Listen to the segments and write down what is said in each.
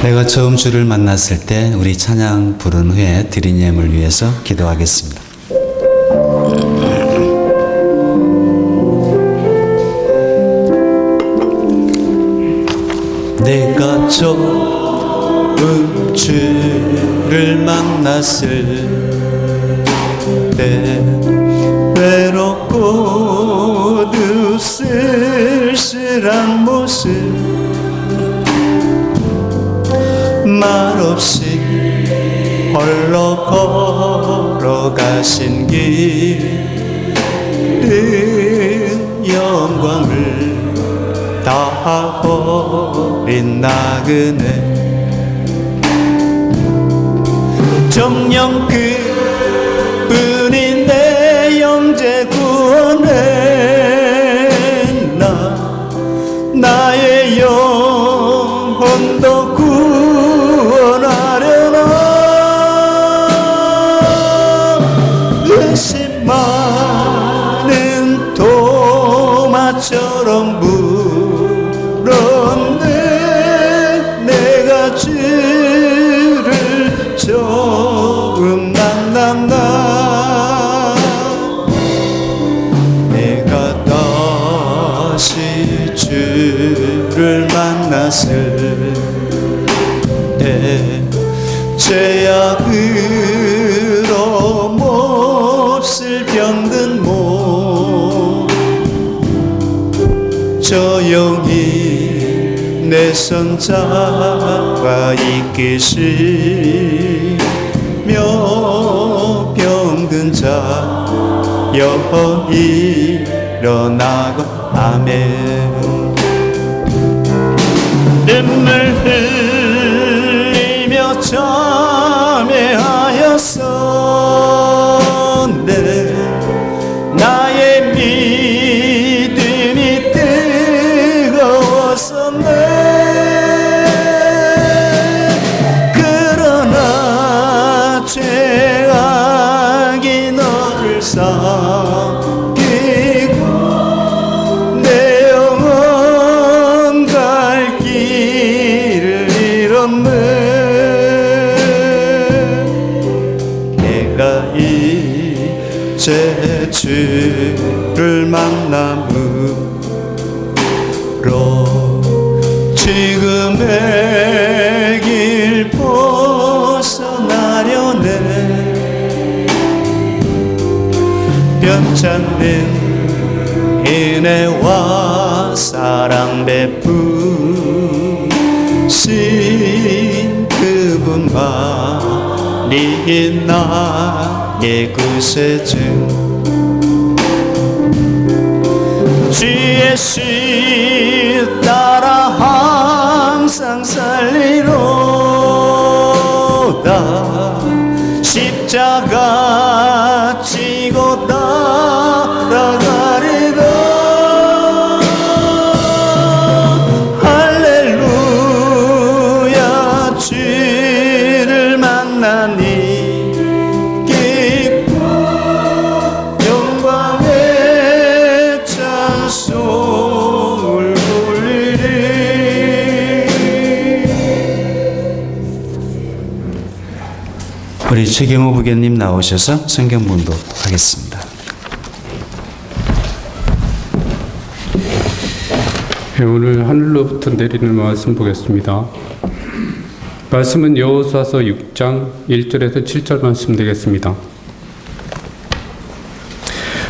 내가 처음 주를 만났을 때 우리 찬양 부른 후에 드린 예물을 위해서 기도하겠습니다. 내가 처음 주를 만났을 때 외롭고 쓸쓸한 모습 말없이 홀로 걸어가신 길은 영광을 다 버린 나그네 정녕 그뿐인 내 영재 구원해 나의 영혼도 의심 많은 도마처럼 물었네 내가 주를 처음 만난 날 내가 다시 주를 만났을 때 죄악으로 몹쓸 병든 몸 조용히 내 손 잡아 이끄시며 병든 자 영원히 일어나고 아멘 눈물 흘리며 참회하였었네 나의 믿음이 뜨거웠었네 그러나 죄악이 너를 삼키고 내 영혼 갈 길을 잃었네 이제 주를 만남으로 지금의 길 벗어나려네 변찬된 은혜와 사랑 베푸신 그분만이 나의 구세주 주의 시 따라 항상 살리로다 십자가 지고 따라가리라 할렐루야 주를 만나니 우리 최경호 부교님 나오셔서 성경 봉독하겠습니다. 오늘 하늘로부터 내리는 말씀 보겠습니다. 말씀은 여호수아서 6장 1절에서 7절 말씀 되겠습니다.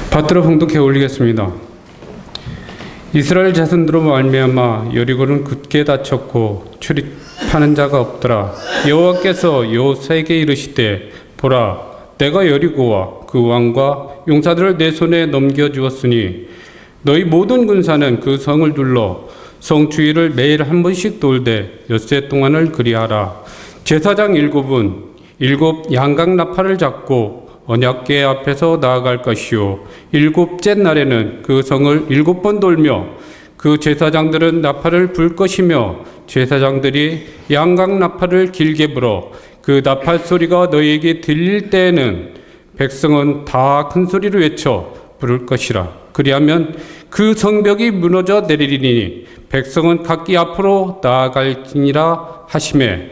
받들어 봉독해 올리겠습니다. 이스라엘 자손들로 말미암아 여리고는 굳게 닫혔고 출입하는 자가 없더라. 여호와께서 여호수아에게 이르시되 보라 내가 여리고와 그 왕과 용사들을 내 손에 넘겨주었으니 너희 모든 군사는 그 성을 둘러 성 주위를 매일 한 번씩 돌되 엿새 동안을 그리하라. 제사장 7은 7 양각 나팔을 잡고 언약궤 앞에서 나아갈 것이요 7째 날에는 그 성을 7번 돌며 그 제사장들은 나팔을 불 것이며 제사장들이 양각 나팔을 길게 불어 그 나팔 소리가 너희에게 들릴 때에는 백성은 다 큰 소리로 외쳐 부를 것이라. 그리하면 그 성벽이 무너져 내리리니 백성은 각기 앞으로 나아갈지니라 하시매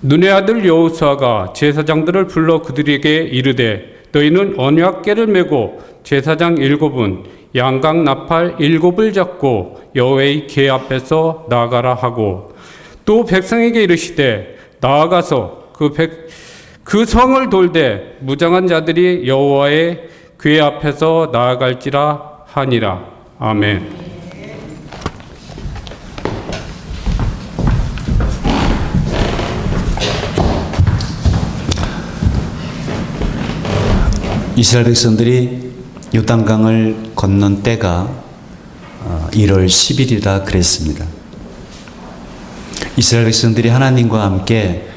눈의 아들 여호수아가 제사장들을 불러 그들에게 이르되 너희는 언약궤를 메고 제사장 7은 양각 나팔 7을 잡고 여호와의 궤 앞에서 나아가라 하고 또 백성에게 이르시되 나아가서 그 성을 돌되 무장한 자들이 여호와의 궤 앞에서 나아갈지라 하니라. 아멘. 이스라엘 백성들이 요단강을 건넌 때가 1월 10일이라 그랬습니다. 이스라엘 백성들이 하나님과 함께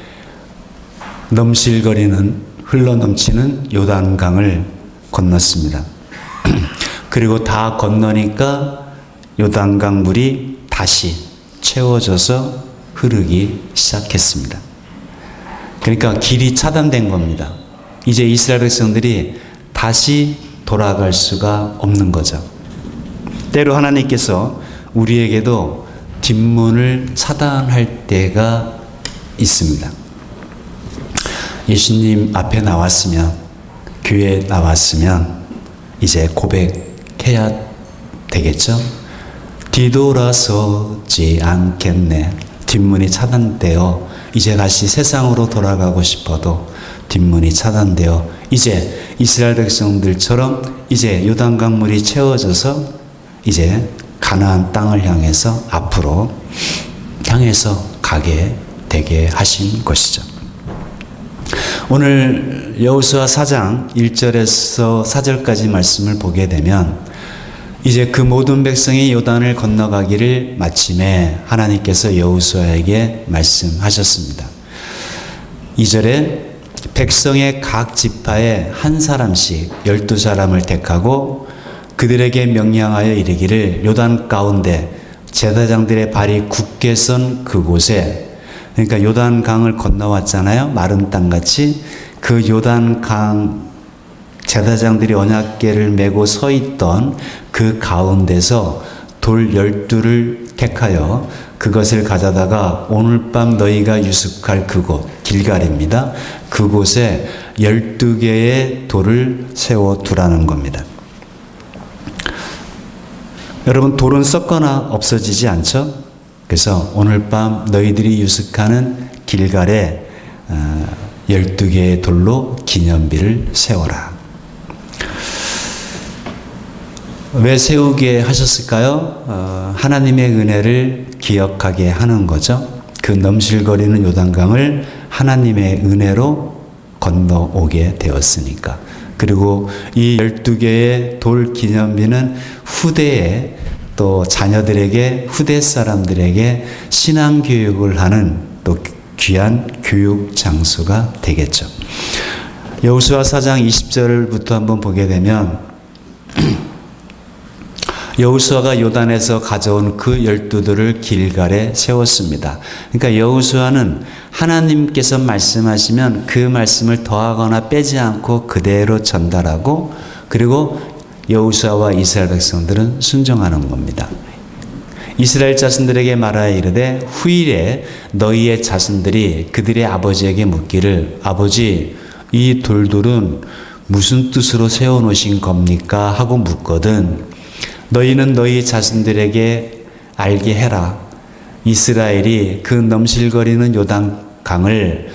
넘실거리는 흘러넘치는 요단강을 건넜습니다. 그리고 다 건너니까 요단강 물이 다시 채워져서 흐르기 시작했습니다. 그러니까 길이 차단된 겁니다. 이제 이스라엘 백성들이 다시 돌아갈 수가 없는 거죠. 때로 하나님께서 우리에게도 뒷문을 차단할 때가 있습니다. 예수님 앞에 나왔으면, 교회에 나왔으면 이제 고백해야 되겠죠? 뒤돌아서지 않겠네. 뒷문이 차단되어 이제 다시 세상으로 돌아가고 싶어도 뒷문이 차단되어 이제 이스라엘 백성들처럼 이제 요단강 물이 채워져서 이제 가나안 땅을 향해서 앞으로 향해서 가게 되게 하신 것이죠. 오늘 여호수아 4장 1절에서 4절까지 말씀을 보게 되면 이제 그 모든 백성이 요단을 건너가기를 마침에 하나님께서 여호수아에게 말씀하셨습니다. 2절에 백성의 각 지파에 한 사람씩 12사람을 택하고 그들에게 명령하여 이르기를 요단 가운데 제사장들의 발이 굳게 선 그곳에, 그러니까 요단강을 건너왔잖아요. 마른 땅같이 그 요단강 제사장들이 언약궤를 메고 서 있던 그 가운데서 돌 12를 택하여 그것을 가져다가 오늘 밤 너희가 유숙할 그곳 길갈입니다. 그곳에 12개의 돌을 세워두라는 겁니다. 여러분, 돌은 썩거나 없어지지 않죠? 그래서 오늘 밤 너희들이 유숙하는 길갈에 12개의 돌로 기념비를 세워라. 왜 세우게 하셨을까요? 하나님의 은혜를 기억하게 하는 거죠. 그 넘실거리는 요단강을 하나님의 은혜로 건너오게 되었으니까. 그리고 이 12개의 돌 기념비는 후대에 또 자녀들에게, 후대 사람들에게 신앙 교육을 하는 또 귀한 교육 장소가 되겠죠. 여호수아 4장 20절부터 한번 보게 되면 여호수아가 요단에서 가져온 그 12돌을 길갈에 세웠습니다. 그러니까 여호수아는 하나님께서 말씀하시면 그 말씀을 더하거나 빼지 않고 그대로 전달하고, 그리고 여호수아와 이스라엘 백성들은 순종하는 겁니다. 이스라엘 자손들에게 말하여 이르되 후일에 너희의 자손들이 그들의 아버지에게 묻기를 아버지 이 돌들은 무슨 뜻으로 세워놓으신 겁니까? 하고 묻거든 너희는 너희 자손들에게 알게 해라. 이스라엘이 그 넘실거리는 요단강을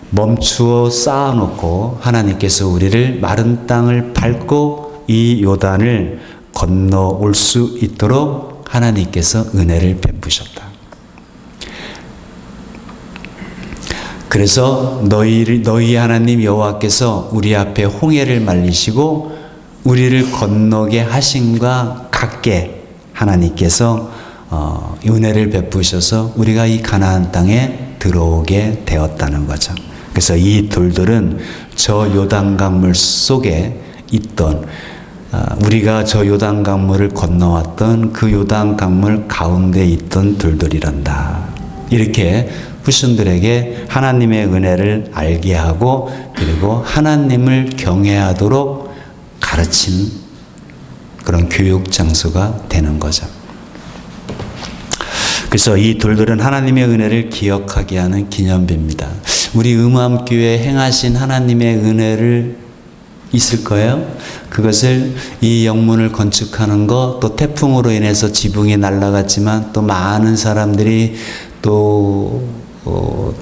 멈추어 쌓아놓고 하나님께서 우리를 마른 땅을 밟고 이 요단을 건너올 수 있도록 하나님께서 은혜를 베푸셨다. 그래서 너희 하나님 여호와께서 우리 앞에 홍해를 말리시고 우리를 건너게 하심과 같게 하나님께서 은혜를 베푸셔서 우리가 이 가나안 땅에 들어오게 되었다는 거죠. 그래서 이 돌들은 저 요단강물 속에 있던 우리가 저 요단강물을 건너왔던 그 요단강물 가운데 있던 돌들이란다. 이렇게 후손들에게 하나님의 은혜를 알게 하고 그리고 하나님을 경외하도록 가르치는 그런 교육 장소가 되는 거죠. 그래서 이 돌들은 하나님의 은혜를 기억하게 하는 기념비입니다. 우리 음암교회에 행하신 하나님의 은혜를 있을 거예요. 그것을 이 영문을 건축하는 것, 또 태풍으로 인해서 지붕이 날아갔지만 또 많은 사람들이 또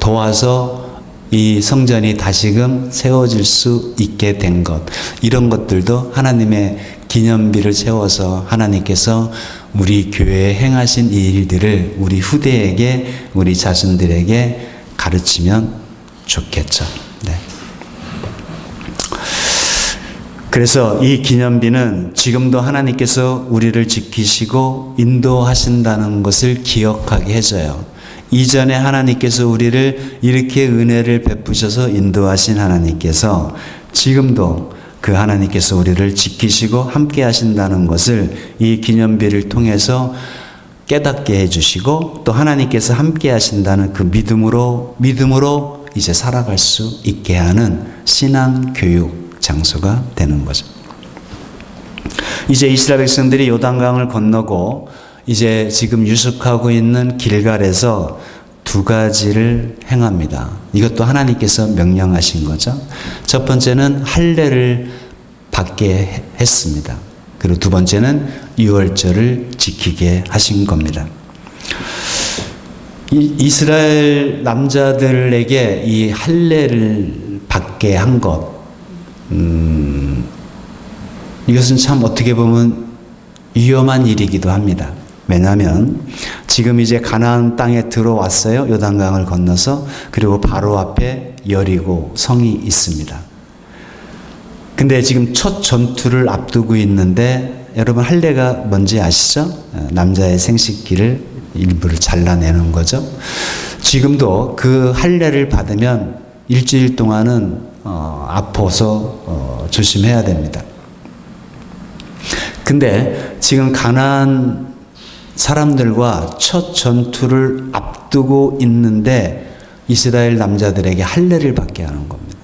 도와서 이 성전이 다시금 세워질 수 있게 된 것, 이런 것들도 하나님의 기념비를 세워서 하나님께서 우리 교회에 행하신 이 일들을 우리 후대에게, 우리 자손들에게 가르치면 좋겠죠. 네. 그래서 이 기념비는 지금도 하나님께서 우리를 지키시고 인도하신다는 것을 기억하게 해줘요. 이전에 하나님께서 우리를 이렇게 은혜를 베푸셔서 인도하신 하나님께서 지금도 그 하나님께서 우리를 지키시고 함께 하신다는 것을 이 기념비를 통해서 깨닫게 해주시고, 또 하나님께서 함께 하신다는 그 믿음으로 이제 살아갈 수 있게 하는 신앙 교육 장소가 되는 거죠. 이제 이스라엘 백성들이 요단강을 건너고 이제 지금 유숙하고 있는 길갈에서 두 가지를 행합니다. 이것도 하나님께서 명령하신 거죠. 첫 번째는 할례를 받게 했습니다. 그리고 두 번째는 유월절을 지키게 하신 겁니다. 이스라엘 남자들에게 이 할례를 받게 한 것, 이것은 참 어떻게 보면 위험한 일이기도 합니다. 왜냐하면 지금 이제 가나안 땅에 들어왔어요. 요단강을 건너서. 그리고 바로 앞에 여리고 성이 있습니다. 근데 지금 첫 전투를 앞두고 있는데, 여러분 할례가 뭔지 아시죠? 남자의 생식기를 일부를 잘라내는 거죠. 지금도 그 할례를 받으면 일주일 동안은 아파서 조심해야 됩니다. 근데 지금 가나안 사람들과 첫 전투를 앞두고 있는데 이스라엘 남자들에게 할례를 받게 하는 겁니다.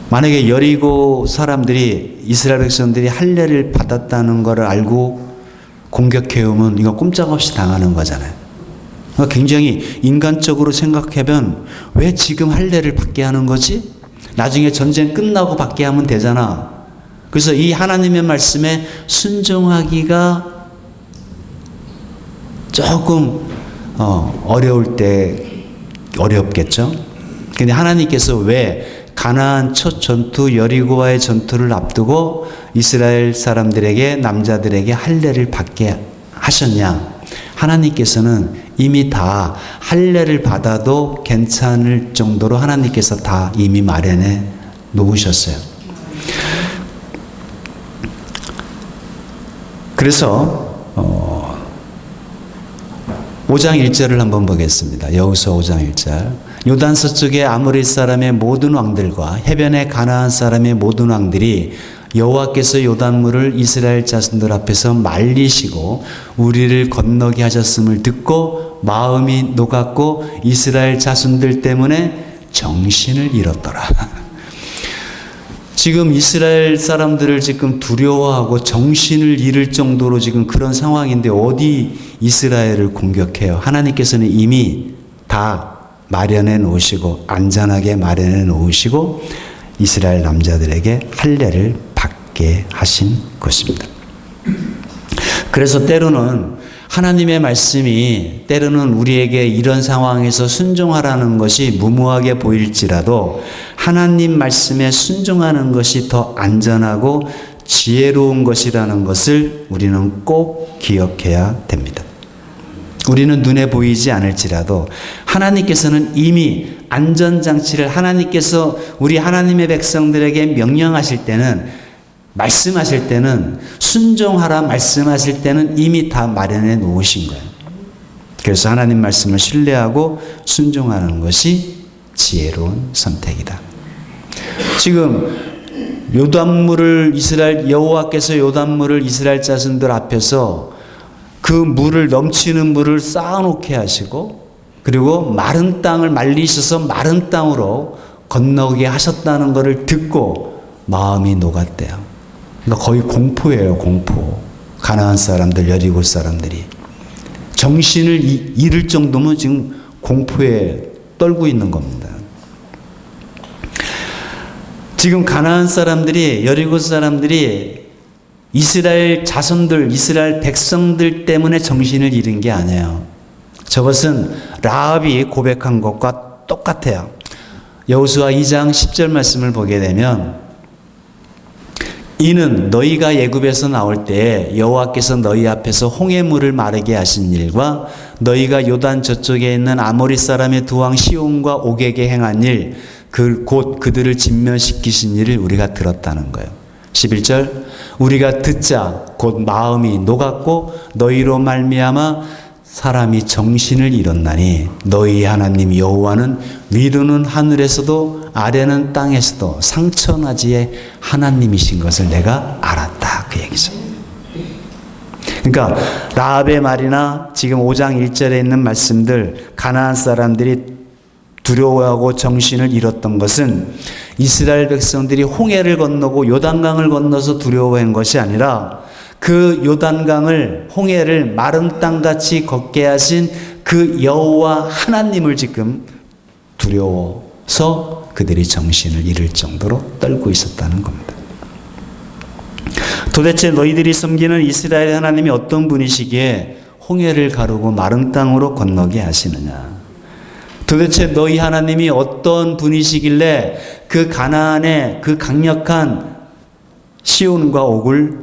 만약에 여리고 사람들이, 이스라엘 백성들이 할례를 받았다는 것을 알고 공격해오면 이거 꼼짝없이 당하는 거잖아요. 그러니까 굉장히 인간적으로 생각해보면 왜 지금 할례를 받게 하는 거지? 나중에 전쟁 끝나고 받게 하면 되잖아. 그래서 이 하나님의 말씀에 순종하기가 조금 어려울 때 어렵겠죠. 근데 하나님께서 왜 가나안 첫 전투 여리고와의 전투를 앞두고 이스라엘 사람들에게, 남자들에게 할례를 받게 하셨냐? 하나님께서는 이미 다 할례를 받아도 괜찮을 정도로 하나님께서 다 이미 마련해 놓으셨어요. 그래서 5장 1절을 한번 보겠습니다. 여호수아 5장 1절. 요단 서쪽의 아모리 사람의 모든 왕들과 해변의 가나안 사람의 모든 왕들이 여호와께서 요단물을 이스라엘 자손들 앞에서 말리시고 우리를 건너게 하셨음을 듣고 마음이 녹았고 이스라엘 자손들 때문에 정신을 잃었더라. 지금 이스라엘 사람들을 지금 두려워하고 정신을 잃을 정도로 지금 그런 상황인데 어디 이스라엘을 공격해요? 하나님께서는 이미 다 마련해 놓으시고 안전하게 마련해 놓으시고 이스라엘 남자들에게 할례를 받게 하신 것입니다. 그래서 때로는 하나님의 말씀이 때로는 우리에게 이런 상황에서 순종하라는 것이 무모하게 보일지라도 하나님 말씀에 순종하는 것이 더 안전하고 지혜로운 것이라는 것을 우리는 꼭 기억해야 됩니다. 우리는 눈에 보이지 않을지라도 하나님께서는 이미 안전장치를 하나님께서 우리 하나님의 백성들에게 명령하실 때는, 말씀하실 때는, 순종하라 말씀하실 때는 이미 다 마련해 놓으신 거예요. 그래서 하나님 말씀을 신뢰하고 순종하는 것이 지혜로운 선택이다. 지금 요단물을 여호와께서 요단물을 이스라엘 자손들 앞에서 그 물을, 넘치는 물을 쌓아놓게 하시고 그리고 마른 땅을 말리셔서 마른 땅으로 건너게 하셨다는 것을 듣고 마음이 녹았대요. 그러니까 거의 공포예요, 공포. 가나안 사람들, 여리고 사람들이 정신을 잃을 정도면 지금 공포에 떨고 있는 겁니다. 지금 가나안 사람들이, 여리고 사람들이 이스라엘 자손들, 이스라엘 백성들 때문에 정신을 잃은 게 아니에요. 저것은 라합이 고백한 것과 똑같아요. 여호수아 2장 10절 말씀을 보게 되면, 이는 너희가 애굽에서 나올 때에 여호와께서 너희 앞에서 홍해물을 마르게 하신 일과 너희가 요단 저쪽에 있는 아모리 사람의 두 왕 시온과 옥에게 행한 일, 곧 그들을 진멸시키신 일을 우리가 들었다는 거예요. 11절, 우리가 듣자 곧 마음이 녹았고 너희로 말미암아 사람이 정신을 잃었나니 너희 하나님 여호와는 위로는 하늘에서도 아래는 땅에서도 상천하지의 하나님이신 것을 내가 알았다, 그 얘기죠. 그러니까 라합의 말이나 지금 5장 1절에 있는 말씀들, 가나안 사람들이 두려워하고 정신을 잃었던 것은 이스라엘 백성들이 홍해를 건너고 요단강을 건너서 두려워한 것이 아니라 그 요단강을, 홍해를 마른 땅같이 걷게 하신 그 여호와 하나님을 지금 두려워서 그들이 정신을 잃을 정도로 떨고 있었다는 겁니다. 도대체 너희들이 섬기는 이스라엘 하나님이 어떤 분이시기에 홍해를 가르고 마른 땅으로 건너게 하시느냐? 도대체 너희 하나님이 어떤 분이시길래 그 가나안의 그 강력한 시온과 옥을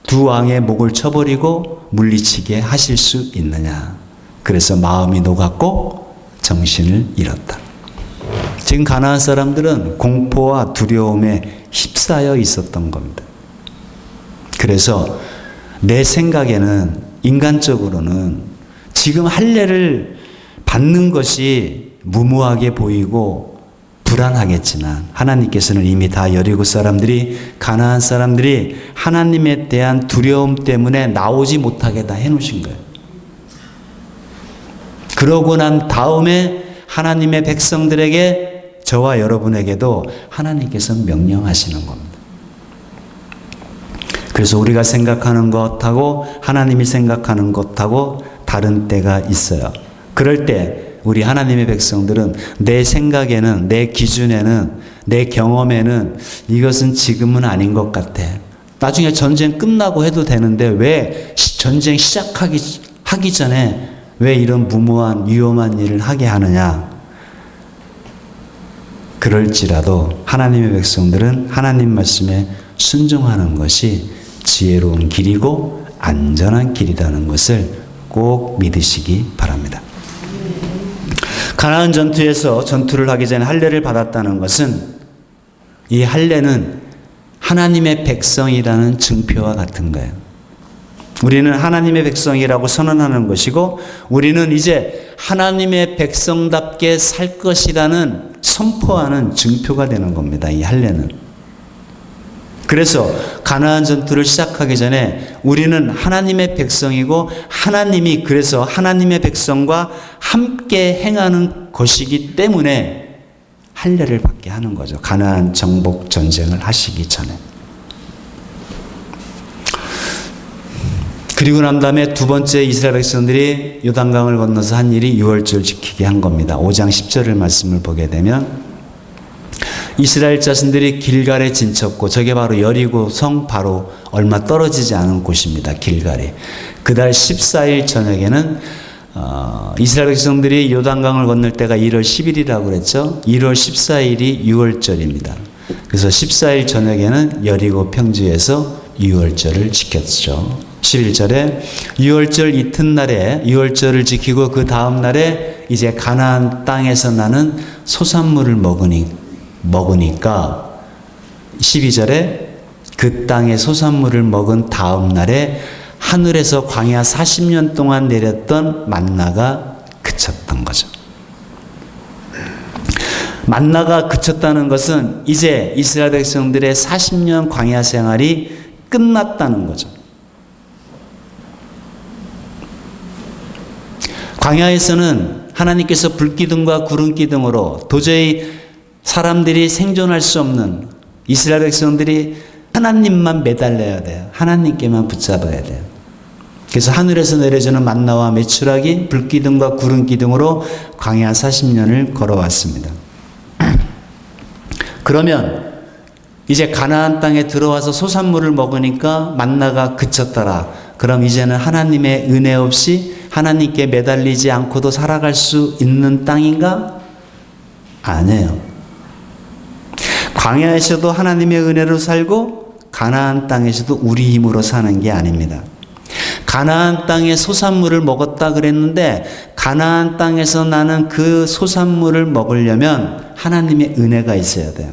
두 왕의 목을 쳐버리고 물리치게 하실 수 있느냐? 그래서 마음이 녹았고 정신을 잃었다. 지금 가나안 사람들은 공포와 두려움에 휩싸여 있었던 겁니다. 그래서 내 생각에는, 인간적으로는 지금 할례를 받는 것이 무모하게 보이고 불안하겠지만 하나님께서는 이미 다 여리고 사람들이, 가나안 사람들이 하나님에 대한 두려움 때문에 나오지 못하게 다 해놓으신 거예요. 그러고 난 다음에 하나님의 백성들에게, 저와 여러분에게도 하나님께서 명령하시는 겁니다. 그래서 우리가 생각하는 것하고 하나님이 생각하는 것하고 다른 때가 있어요. 그럴 때 우리 하나님의 백성들은 내 생각에는, 내 기준에는, 내 경험에는 이것은 지금은 아닌 것 같아. 나중에 전쟁 끝나고 해도 되는데 왜 전쟁 하기 전에 왜 이런 무모한 위험한 일을 하게 하느냐? 그럴지라도 하나님의 백성들은 하나님 말씀에 순종하는 것이 지혜로운 길이고 안전한 길이라는 것을 꼭 믿으시기 바랍니다. 가나안 전투에서 전투를 하기 전에 할례를 받았다는 것은, 이 할례는 하나님의 백성이라는 증표와 같은 거예요. 우리는 하나님의 백성이라고 선언하는 것이고, 우리는 이제 하나님의 백성답게 살 것이라는 선포하는 증표가 되는 겁니다, 이 할례는. 그래서 가나안 전투를 시작하기 전에 우리는 하나님의 백성이고, 하나님이 그래서 하나님의 백성과 함께 행하는 것이기 때문에 할례를 받게 하는 거죠. 가나안 정복 전쟁을 하시기 전에. 그리고 난 다음에 두 번째 이스라엘 백성들이 요단강을 건너서 한 일이 유월절 지키게 한 겁니다. 5장 10절을 말씀을 보게 되면, 이스라엘 자손들이 길갈에 진쳤고, 저게 바로 여리고 성 바로 얼마 떨어지지 않은 곳입니다. 길갈이. 그달 14일 저녁에는 이스라엘 백성들이 요단강을 건널 때가 1월 10일이라고 그랬죠. 1월 14일이 유월절입니다. 그래서 14일 저녁에는 여리고 평지에서 유월절을 지켰죠. 11절에 유월절 이튿날에 유월절을 지키고 그 다음 날에 이제 가나안 땅에서 나는 소산물을 먹으니까 12절에 그 땅의 소산물을 먹은 다음 날에 하늘에서 광야 40년 동안 내렸던 만나가 그쳤던 거죠. 만나가 그쳤다는 것은 이제 이스라엘 백성들의 40년 광야 생활이 끝났다는 거죠. 광야에서는 하나님께서 불기둥과 구름기둥으로 도저히 사람들이 생존할 수 없는, 이스라엘 백성들이 하나님만 매달려야 돼요. 하나님께만 붙잡아야 돼요. 그래서 하늘에서 내려주는 만나와 메추라기, 불기둥과 구름기둥으로 광야 40년을 걸어왔습니다. 그러면 이제 가나안 땅에 들어와서 소산물을 먹으니까 만나가 그쳤더라. 그럼 이제는 하나님의 은혜 없이 하나님께 매달리지 않고도 살아갈 수 있는 땅인가? 아니에요. 광야에서도 하나님의 은혜로 살고 가나안 땅에서도 우리 힘으로 사는 게 아닙니다. 가나안 땅에 소산물을 먹었다 그랬는데 가나안 땅에서 나는 그 소산물을 먹으려면 하나님의 은혜가 있어야 돼요.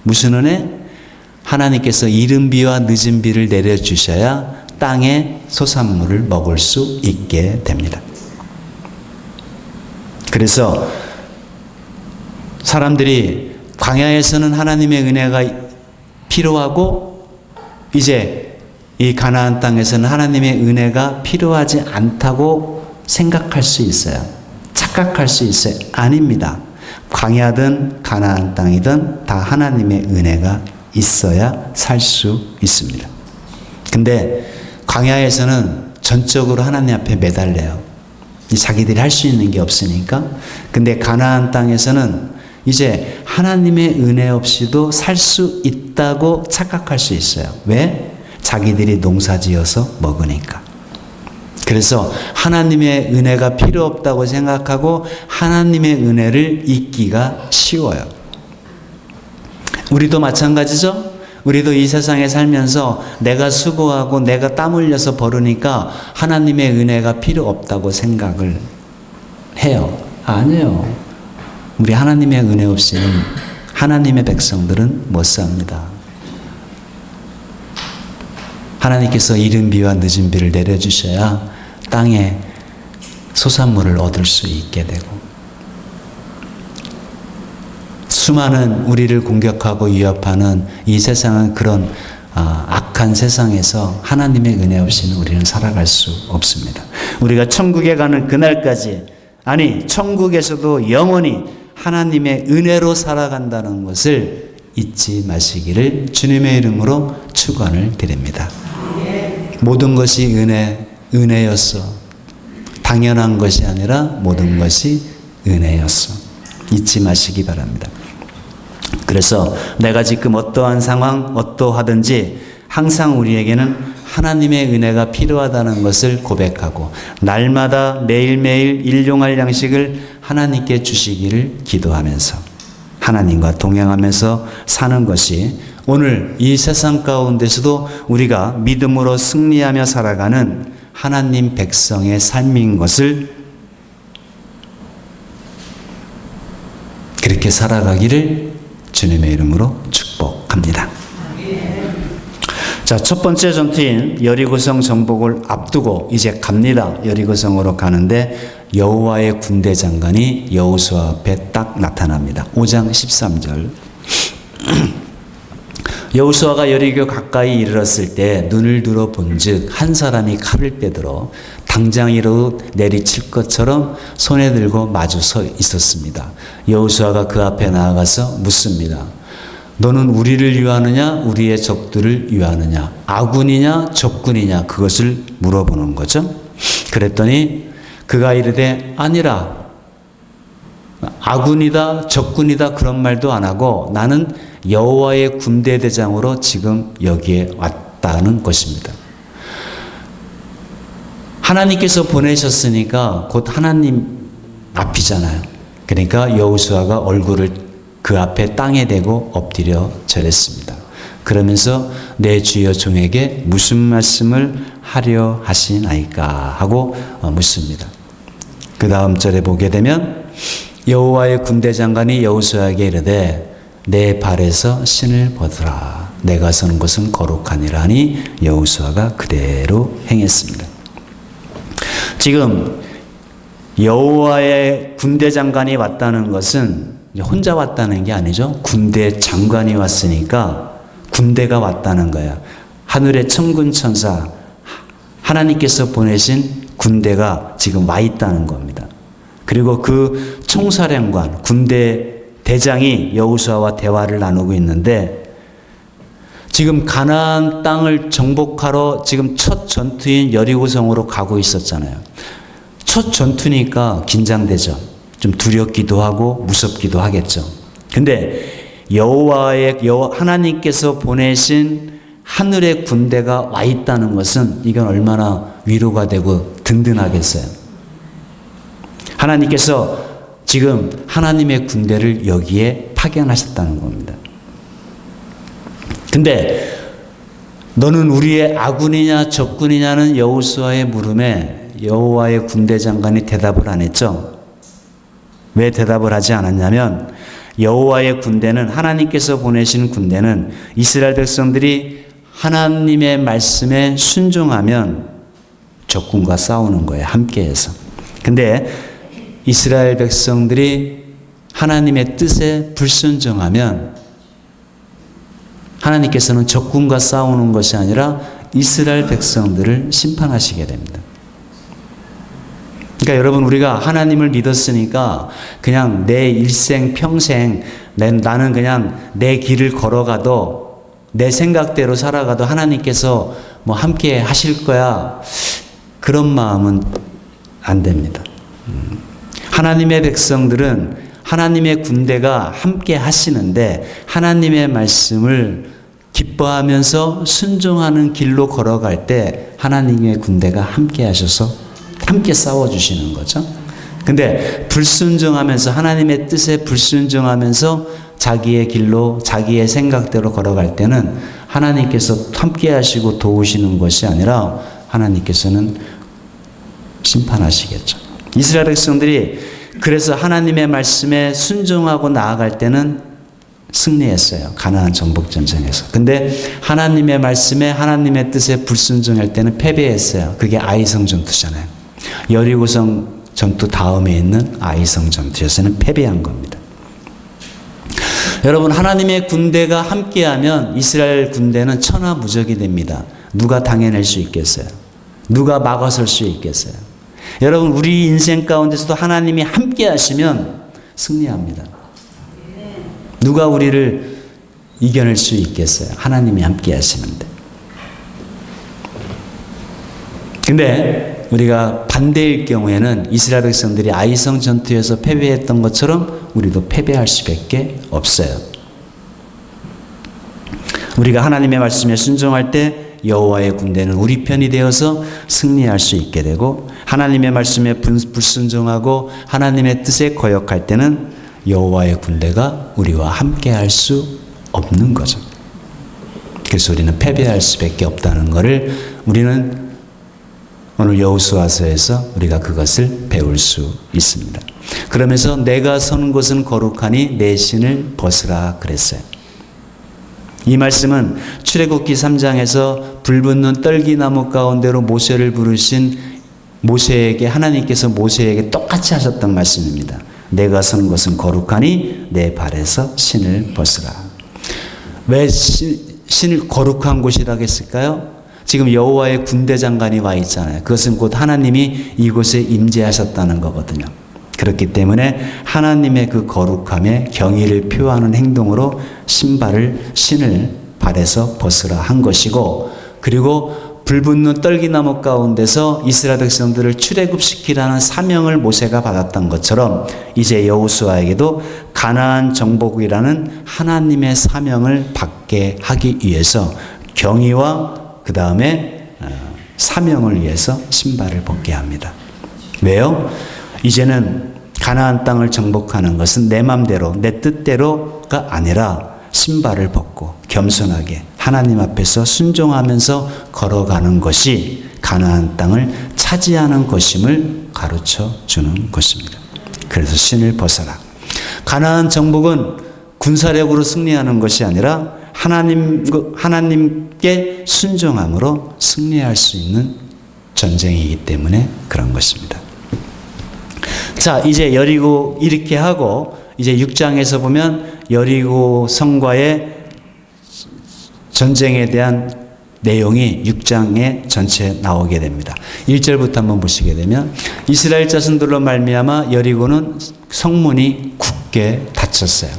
무슨 은혜? 하나님께서 이른 비와 늦은 비를 내려주셔야 땅에 소산물을 먹을 수 있게 됩니다. 그래서 사람들이 광야에서는 하나님의 은혜가 필요하고 이제 이 가나안 땅에서는 하나님의 은혜가 필요하지 않다고 생각할 수 있어요. 착각할 수 있어요. 아닙니다. 광야든 가나안 땅이든 다 하나님의 은혜가 있어야 살 수 있습니다. 근데 광야에서는 전적으로 하나님 앞에 매달려요. 자기들이 할 수 있는 게 없으니까. 근데 가나안 땅에서는 이제 하나님의 은혜 없이도 살 수 있다고 착각할 수 있어요. 왜? 자기들이 농사지어서 먹으니까. 그래서 하나님의 은혜가 필요 없다고 생각하고 하나님의 은혜를 잊기가 쉬워요. 우리도 마찬가지죠? 우리도 이 세상에 살면서 내가 수고하고 내가 땀 흘려서 벌으니까 하나님의 은혜가 필요 없다고 생각을 해요. 아니에요. 우리 하나님의 은혜 없이는 하나님의 백성들은 못 삽니다. 하나님께서 이른 비와 늦은 비를 내려주셔야 땅에 소산물을 얻을 수 있게 되고 수많은 우리를 공격하고 위협하는 이 세상은 그런 악한 세상에서 하나님의 은혜 없이는 우리는 살아갈 수 없습니다. 우리가 천국에 가는 그날까지 아니 천국에서도 영원히 하나님의 은혜로 살아간다는 것을 잊지 마시기를 주님의 이름으로 축원을 드립니다. 모든 것이 은혜였어. 당연한 것이 아니라 모든 것이 은혜였어. 잊지 마시기 바랍니다. 그래서 내가 지금 어떠한 상황, 어떠하든지 항상 우리에게는 하나님의 은혜가 필요하다는 것을 고백하고 날마다 매일매일 일용할 양식을 하나님께 주시기를 기도하면서 하나님과 동행하면서 사는 것이 오늘 이 세상 가운데서도 우리가 믿음으로 승리하며 살아가는 하나님 백성의 삶인 것을 그렇게 살아가기를 주님의 이름으로 축복합니다. 자, 첫 번째 전투인 여리고성 정복을 앞두고 이제 갑니다. 여리고성으로 가는데 여호와의 군대 장관이 여호수아 앞에 딱 나타납니다. 5장 13절. 여호수아가 여리고 가까이 이르렀을 때 눈을 들어 본즉 한 사람이 칼을 빼들어 당장이라도 내리칠 것처럼 손에 들고 마주 서 있었습니다. 여호수아가 그 앞에 나아가서 묻습니다. 너는 우리를 위하느냐 우리의 적들을 위하느냐 아군이냐 적군이냐 그것을 물어보는 거죠. 그랬더니 그가 이르되 아니라 아군이다 적군이다 그런 말도 안 하고 나는 여호와의 군대 대장으로 지금 여기에 왔다는 것입니다. 하나님께서 보내셨으니까 곧 하나님 앞이잖아요. 그러니까 여호수아가 얼굴을 그 앞에 땅에 대고 엎드려 절했습니다. 그러면서 내 주여 종에게 무슨 말씀을 하려 하시나이까 하고 묻습니다. 그 다음 절에 보게 되면 여호와의 군대 장관이 여호수아에게 이르되 내 발에서 신을 벗으라 내가 서는 곳은 거룩하니라 하니 여호수아가 그대로 행했습니다. 지금 여호와의 군대 장관이 왔다는 것은 혼자 왔다는 게 아니죠. 군대 장관이 왔으니까 군대가 왔다는 거야. 하늘의 천군 천사 하나님께서 보내신 군대가 지금 와 있다는 겁니다. 그리고 그 총사령관 군대 대장이 여호수아와 대화를 나누고 있는데 지금 가나안 땅을 정복하러 지금 첫 전투인 여리고성으로 가고 있었잖아요. 첫 전투니까 긴장되죠. 좀 두렵기도 하고 무섭기도 하겠죠. 근데 하나님께서 보내신 하늘의 군대가 와 있다는 것은 이건 얼마나 위로가 되고 든든하겠어요. 하나님께서 지금 하나님의 군대를 여기에 파견하셨다는 겁니다. 근데 너는 우리의 아군이냐 적군이냐는 여호수아의 물음에 여호와의 군대 장관이 대답을 안 했죠. 왜 대답을 하지 않았냐면 여호와의 군대는, 하나님께서 보내신 군대는 이스라엘 백성들이 하나님의 말씀에 순종하면 적군과 싸우는 거예요. 함께해서. 근데 이스라엘 백성들이 하나님의 뜻에 불순종하면 하나님께서는 적군과 싸우는 것이 아니라 이스라엘 백성들을 심판하시게 됩니다. 그러니까 여러분, 우리가 하나님을 믿었으니까 그냥 내 일생 평생 나는 그냥 내 길을 걸어가도 내 생각대로 살아가도 하나님께서 뭐 함께 하실 거야, 그런 마음은 안 됩니다. 하나님의 백성들은 하나님의 군대가 함께 하시는데 하나님의 말씀을 기뻐하면서 순종하는 길로 걸어갈 때 하나님의 군대가 함께 하셔서 함께 싸워주시는 거죠. 근데 불순종하면서, 하나님의 뜻에 불순종하면서 자기의 길로 자기의 생각대로 걸어갈 때는 하나님께서 함께 하시고 도우시는 것이 아니라 하나님께서는 심판하시겠죠. 이스라엘 백성들이 그래서 하나님의 말씀에 순종하고 나아갈 때는 승리했어요. 가나안 정복 전쟁에서. 근데 하나님의 말씀에, 하나님의 뜻에 불순종할 때는 패배했어요. 그게 아이성 전투잖아요. 여리고성 전투 다음에 있는 아이성 전투에서는 패배한 겁니다. 여러분, 하나님의 군대가 함께하면 이스라엘 군대는 천하무적이 됩니다. 누가 당해낼 수 있겠어요? 누가 막아설 수 있겠어요? 여러분, 우리 인생 가운데서도 하나님이 함께 하시면 승리합니다. 누가 우리를 이겨낼 수 있겠어요? 하나님이 함께 하시는데. 근데 우리가 반대일 경우에는 이스라엘 백성들이 아이성 전투에서 패배했던 것처럼 우리도 패배할 수밖에 없어요. 우리가 하나님의 말씀에 순종할 때 여호와의 군대는 우리 편이 되어서 승리할 수 있게 되고, 하나님의 말씀에 불순종하고 하나님의 뜻에 거역할 때는 여호와의 군대가 우리와 함께할 수 없는 거죠. 그래서 우리는 패배할 수밖에 없다는 것을 우리는 오늘 여호수아서에서 우리가 그것을 배울 수 있습니다. 그러면서 내가 선 곳은 거룩하니 내 신을 벗으라 그랬어요. 이 말씀은 출애굽기 3장에서 불붙는 떨기나무 가운데로 모세를 부르신 모세에게, 하나님께서 모세에게 똑같이 하셨던 말씀입니다. 내가 선 곳은 거룩하니 내 발에서 신을 벗으라. 왜 신을 거룩한 곳이라고 했을까요? 지금 여호와의 군대 장관이 와 있잖아요. 그것은 곧 하나님이 이곳에 임재하셨다는 거거든요. 그렇기 때문에 하나님의 그 거룩함에 경의를 표하는 행동으로 신을 발에서 벗으라 한 것이고, 그리고 불붙는 떨기나무 가운데서 이스라엘 백성들을 출애굽시키라는 사명을 모세가 받았던 것처럼 이제 여호수아에게도 가나안 정복이라는 하나님의 사명을 받게 하기 위해서 경의와 그 다음에 사명을 위해서 신발을 벗게 합니다. 왜요? 이제는 가나안 땅을 정복하는 것은 내 맘대로, 내 뜻대로가 아니라 신발을 벗고 겸손하게 하나님 앞에서 순종하면서 걸어가는 것이 가나안 땅을 차지하는 것임을 가르쳐 주는 것입니다. 그래서 신을 벗어라. 가나안 정복은 군사력으로 승리하는 것이 아니라 하나님께 순종함으로 승리할 수 있는 전쟁이기 때문에 그런 것입니다. 자, 이제 여리고 이렇게 하고 이제 6장에서 보면 여리고 성과의 전쟁에 대한 내용이 6장에 전체 나오게 됩니다. 1절부터 한번 보시게 되면 이스라엘 자손들로 말미암아 여리고는 성문이 굳게 닫혔어요.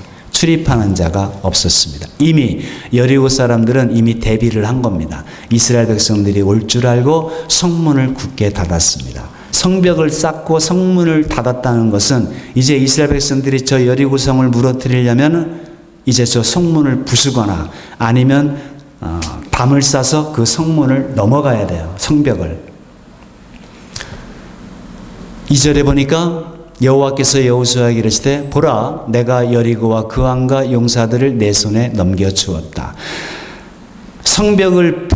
출입하는 자가 없었습니다. 이미 여리고 사람들은 이미 대비를 한 겁니다. 이스라엘 백성들이 올 줄 알고 성문을 굳게 닫았습니다. 성벽을 쌓고 성문을 닫았다는 것은 이제 이스라엘 백성들이 저 여리고성을 무너뜨리려면 이제 저 성문을 부수거나 아니면 담을 싸서 그 성문을 넘어가야 돼요. 성벽을. 2절에 보니까 여호와께서 여호수아에게 이르시되 보라 내가 여리고와 그 왕과 용사들을 내 손에 넘겨 주었다. 성문을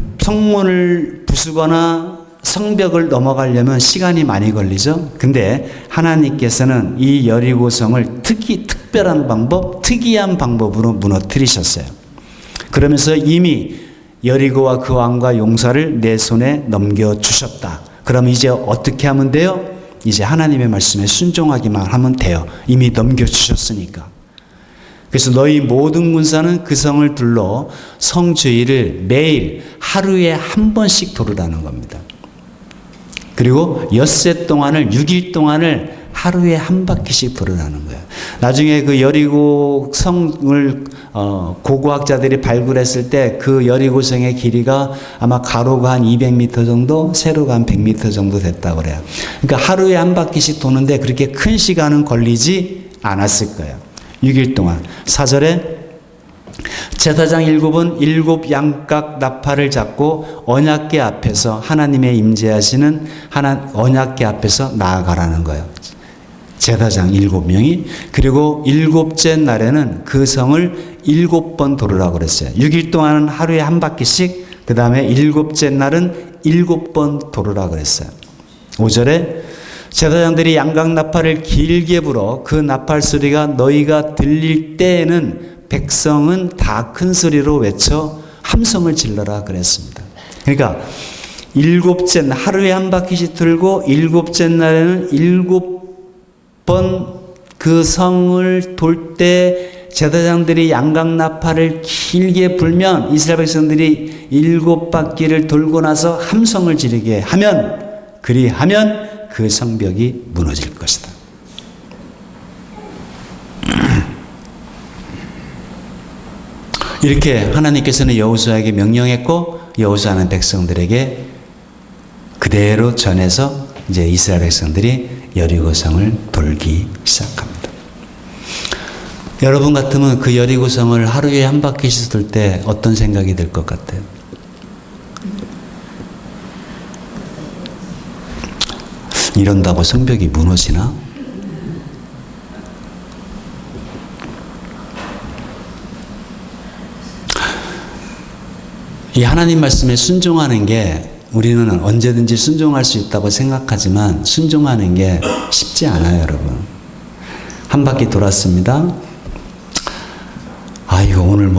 부수거나 성벽을 넘어가려면 시간이 많이 걸리죠. 근데 하나님께서는 이 여리고성을 특별한 방법, 특이한 방법으로 무너뜨리셨어요. 그러면서 이미 여리고와 그 왕과 용사를 내 손에 넘겨 주셨다. 그럼 이제 어떻게 하면 돼요? 이제 하나님의 말씀에 순종하기만 하면 돼요. 이미 넘겨주셨으니까. 그래서 너희 모든 군사는 그 성을 둘러 성 주위를 매일 하루에 한 번씩 돌으라는 겁니다. 그리고 엿새 동안을 6일 동안을 하루에 한 바퀴씩 돌으라는 거예요. 나중에 그 여리고 성을 고고학자들이 발굴했을 때 그 여리고성의 길이가 아마 가로가 한 200m 정도, 세로가 한 100m 정도 됐다고 그래요. 그러니까 하루에 한 바퀴씩 도는데 그렇게 큰 시간은 걸리지 않았을 거예요. 6일 동안. 4절에 제사장 7은 7 양각 나팔을 잡고 언약궤 앞에서 하나님의 임재하시는 언약궤 앞에서 나아가라는 거예요. 제사장 7명이. 그리고 7째 날에는 그 성을 7번 돌으라고 그랬어요. 6일 동안은 하루에 한 바퀴씩, 그 다음에 7째 날은 7번 돌으라고 그랬어요. 5절에 제사장들이 양각 나팔을 길게 불어 그 나팔 소리가 너희가 들릴 때에는 백성은 다 큰 소리로 외쳐 함성을 질러라 그랬습니다. 그러니까 7째 하루에 한 바퀴씩 돌고 7째 날에는 7번 그 성을 돌 때 제사장들이 양각 나팔을 길게 불면 이스라엘 백성들이 7바퀴를 돌고 나서 함성을 지르게 하면, 그리하면 그 성벽이 무너질 것이다. 이렇게 하나님께서는 여호수아에게 명령했고 여호수아는 백성들에게 그대로 전해서 이제 이스라엘 백성들이 여리고성을 돌기 시작합니다. 여러분 같으면 그 여리고성을 하루에 한 바퀴씩 돌 때 어떤 생각이 들 것 같아요? 이런다고 성벽이 무너지나? 이 하나님 말씀에 순종하는 게 우리는 언제든지 순종할 수 있다고 생각하지만 순종하는 게 쉽지 않아요, 여러분. 한 바퀴 돌았습니다. 아, 이거 오늘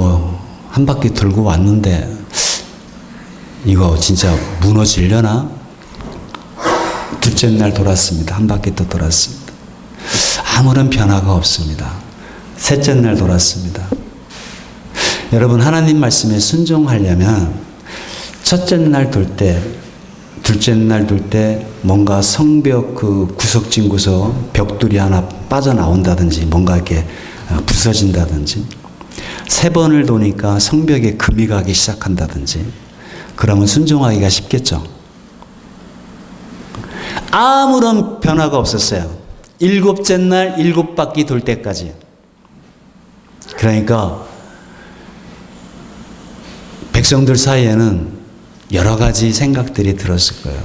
한 바퀴 돌고 왔는데 이거 진짜 무너지려나? 둘째 날 돌았습니다. 한 바퀴 또 돌았습니다. 아무런 변화가 없습니다. 셋째 날 돌았습니다. 여러분, 하나님 말씀에 순종하려면 첫째 날 돌 때, 둘째 날 돌 때 뭔가 성벽 그 구석진 구석 벽돌이 하나 빠져나온다든지 뭔가 이렇게 부서진다든지, 세 번을 도니까 성벽에 금이 가기 시작한다든지, 그러면 순종하기가 쉽겠죠. 아무런 변화가 없었어요. 7째 날 7바퀴 돌 때까지. 그러니까 백성들 사이에는 여러 가지 생각들이 들었을 거예요.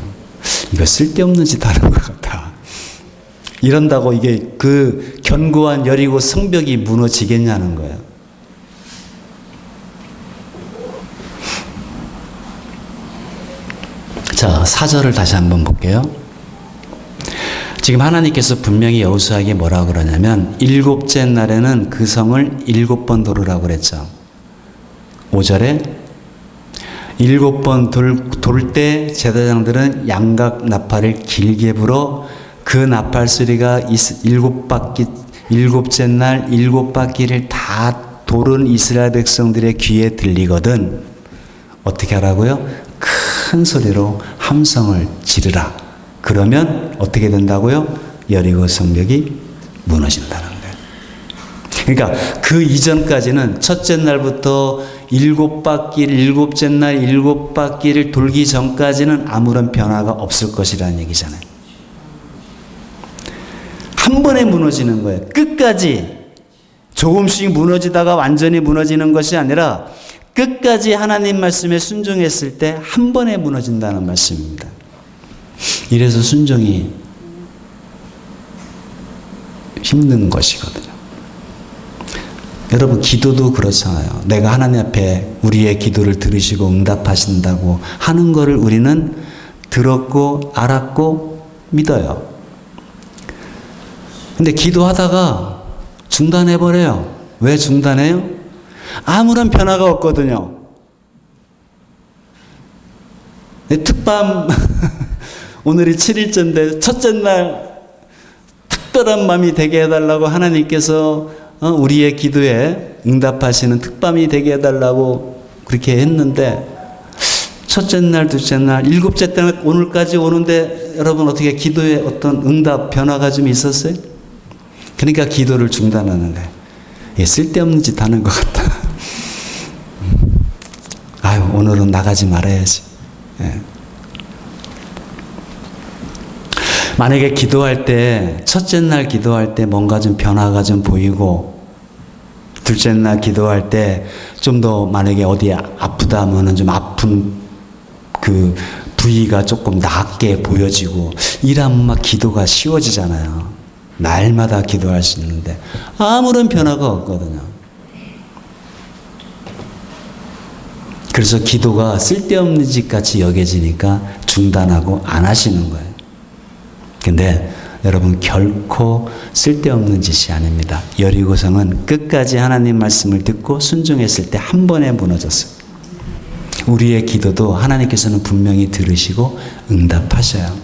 이거 쓸데없는 짓 하는 것 같다. 이런다고 이게 그 견고한 여리고 성벽이 무너지겠냐는 거예요. 자, 4절을 다시 한번 볼게요. 지금 하나님께서 분명히 여호수아에게 뭐라고 그러냐면 7째 날에는 그 성을 7번 돌으라고 그랬죠. 5절에 7번 돌 때 제사장들은 양각 나팔을 길게 불어 그 나팔 소리가 7째 날 7바퀴를 다 돌은 이스라엘 백성들의 귀에 들리거든 어떻게 하라고요? 큰 소리로 함성을 지르라. 그러면 어떻게 된다고요? 여리고 성벽이 무너진다는 거예요. 그러니까 그 이전까지는 첫째 날부터 7바퀴를, 7째 날 7바퀴를 돌기 전까지는 아무런 변화가 없을 것이라는 얘기잖아요. 한 번에 무너지는 거예요. 끝까지 조금씩 무너지다가 완전히 무너지는 것이 아니라 끝까지 하나님 말씀에 순종했을 때 한 번에 무너진다는 말씀입니다. 이래서 순종이 힘든 것이거든요. 여러분, 기도도 그렇잖아요. 내가 하나님 앞에 우리의 기도를 들으시고 응답하신다고 하는 거를 우리는 들었고 알았고 믿어요. 근데 기도하다가 중단해버려요. 왜 중단해요? 아무런 변화가 없거든요. 특밤 오늘이 7일째인데 첫째 날 특별한 밤이 되게 해달라고 하나님께서 우리의 기도에 응답하시는 특밤이 되게 해달라고 그렇게 했는데 첫째 날, 둘째 날, 7째 날 오늘까지 오는데 여러분 어떻게 기도에 어떤 응답 변화가 좀 있었어요? 그러니까 기도를 중단하는 거예요. 쓸데없는 짓 하는 것 같다. 아유, 오늘은 나가지 말아야지. 예. 만약에 기도할 때, 첫째 날 기도할 때 뭔가 좀 변화가 좀 보이고, 둘째 날 기도할 때 좀 더 만약에 어디 아프다 하면은 좀 아픈 그 부위가 조금 낫게 보여지고, 이러면 막 기도가 쉬워지잖아요. 날마다 기도할 수 있는데, 아무런 변화가 없거든요. 그래서 기도가 쓸데없는 짓 같이 여겨지니까 중단하고 안 하시는 거예요. 근데 여러분 결코 쓸데없는 짓이 아닙니다. 여리고성은 끝까지 하나님 말씀을 듣고 순종했을 때 한 번에 무너졌어요. 우리의 기도도 하나님께서는 분명히 들으시고 응답하셔요.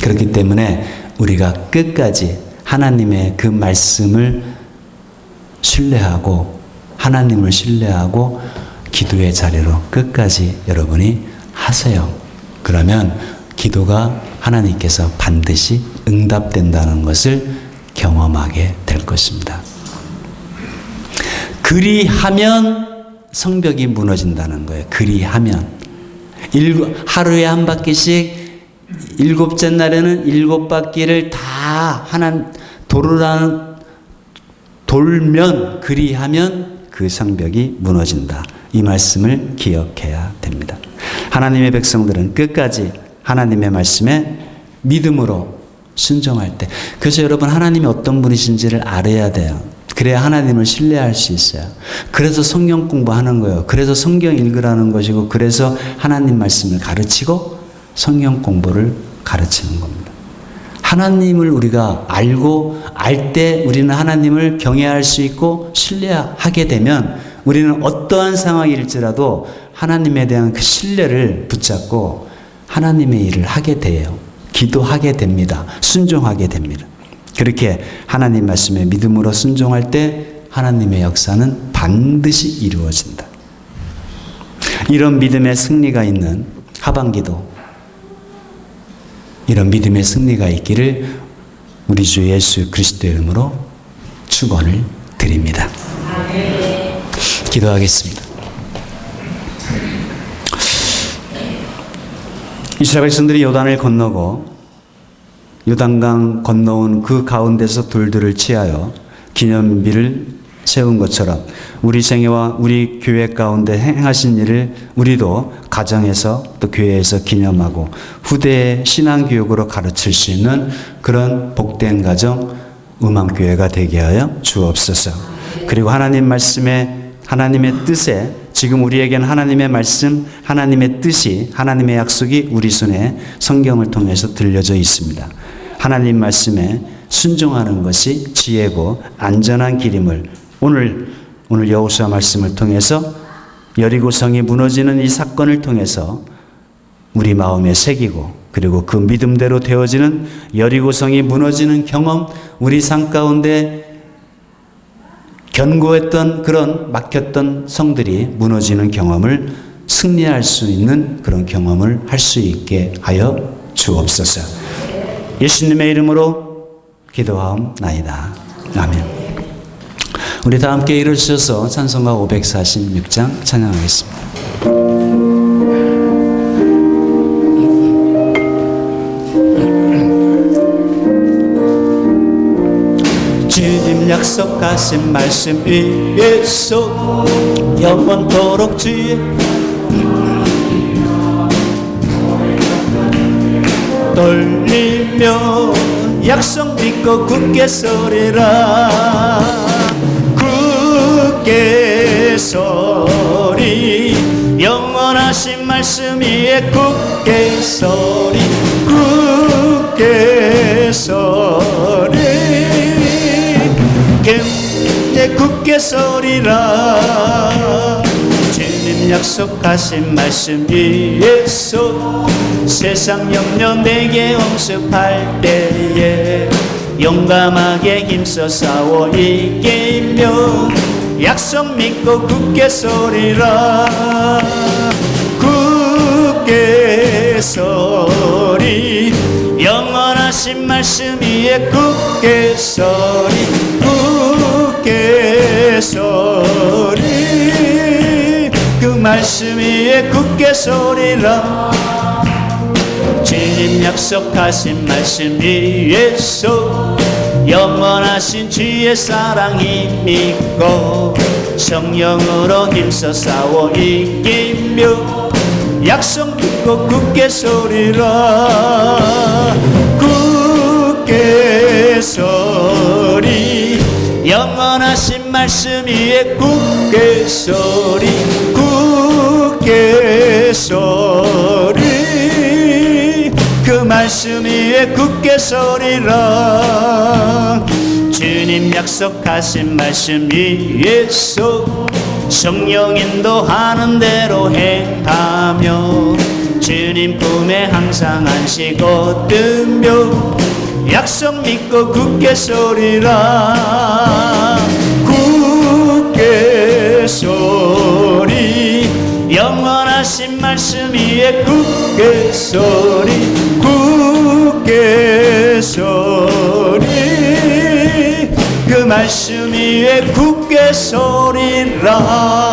그렇기 때문에 우리가 끝까지 하나님의 그 말씀을 신뢰하고 하나님을 신뢰하고 기도의 자리로 끝까지 여러분이 하세요. 그러면 기도가 하나님께서 반드시 응답된다는 것을 경험하게 될 것입니다. 그리하면 성벽이 무너진다는 거예요. 그리하면. 하루에 한 바퀴씩 7째 날에는 7바퀴를 다 돌면 그리하면 그 성벽이 무너진다. 이 말씀을 기억해야 됩니다. 하나님의 백성들은 끝까지 하나님의 말씀에 믿음으로 순종할 때, 그래서 여러분 하나님이 어떤 분이신지를 알아야 돼요. 그래야 하나님을 신뢰할 수 있어요. 그래서 성경 공부하는 거예요. 그래서 성경 읽으라는 것이고, 그래서 하나님 말씀을 가르치고 성경 공부를 가르치는 겁니다. 하나님을 우리가 알 때 우리는 하나님을 경외할 수 있고 신뢰하게 되면 우리는 어떠한 상황일지라도 하나님에 대한 그 신뢰를 붙잡고 하나님의 일을 하게 돼요. 기도하게 됩니다. 순종하게 됩니다. 그렇게 하나님 말씀에 믿음으로 순종할 때 하나님의 역사는 반드시 이루어진다. 이런 믿음의 승리가 있는 하반기도 이런 믿음의 승리가 있기를 우리 주 예수 그리스도의 이름으로 축원을 드립니다. 기도하겠습니다. 이스라엘 백성들이 요단을 건너고 요단강 건너온 그 가운데서 돌들을 취하여 기념비를 세운 것처럼 우리 생애와 우리 교회 가운데 행하신 일을 우리도 가정에서 또 교회에서 기념하고 후대의 신앙교육으로 가르칠 수 있는 그런 복된 가정 음암교회가 되게 하여 주옵소서. 그리고 하나님 말씀에 하나님의 뜻에 지금 우리에게는 하나님의 말씀, 하나님의 뜻이, 하나님의 약속이 우리 손에 성경을 통해서 들려져 있습니다. 하나님 말씀에 순종하는 것이 지혜고 안전한 길임을 오늘 여호수아 말씀을 통해서 여리고성이 무너지는 이 사건을 통해서 우리 마음에 새기고 그리고 그 믿음대로 되어지는 여리고성이 무너지는 경험, 우리 삶 가운데 견고했던 그런 막혔던 성들이 무너지는 경험을 승리할 수 있는 그런 경험을 할 수 있게 하여 주옵소서. 예수님의 이름으로 기도하옵나이다. 아멘. 우리 다 함께 일어서셔서 찬송가 546장 찬양하겠습니다. 주님 약속하신 말씀 위에서 영원토록 주의 떨리며 약속 믿고 굳게 서리라. 굳게 서리 영원하신 말씀 위에 굳게 서리. 굳게 서리 내 굳게 서리라. 주님 약속하신 말씀 위에서 세상 염려 내게 엄습할 때에 용감하게 힘써 싸워 이기며 약속 믿고 굳게 서리라. 굳게 서리 영원하신 말씀 위에 굳게 서리. 굳게 서리 그 말씀 위에 굳게 서리라. 주님 약속하신 말씀 위에서 영원하신 주의 사랑 힘입고 성령으로 힘써 싸워 이기며 약속 믿고 굳게 서리라. 굳게 서리 영원하신 말씀 위에 굳게 서리. 굳게 서리 그 말씀 위에 굳게 서리라. 주님 약속하신 말씀 위에서 성령 인도하는 대로 행하며 주님 품에 항상 안식 얻으며 약속 믿고 굳게 서리라. 굳게 서리 영원하신 말씀 위에 굳게 서리. 굳게 서리 그 말씀 위에 굳게 서리라.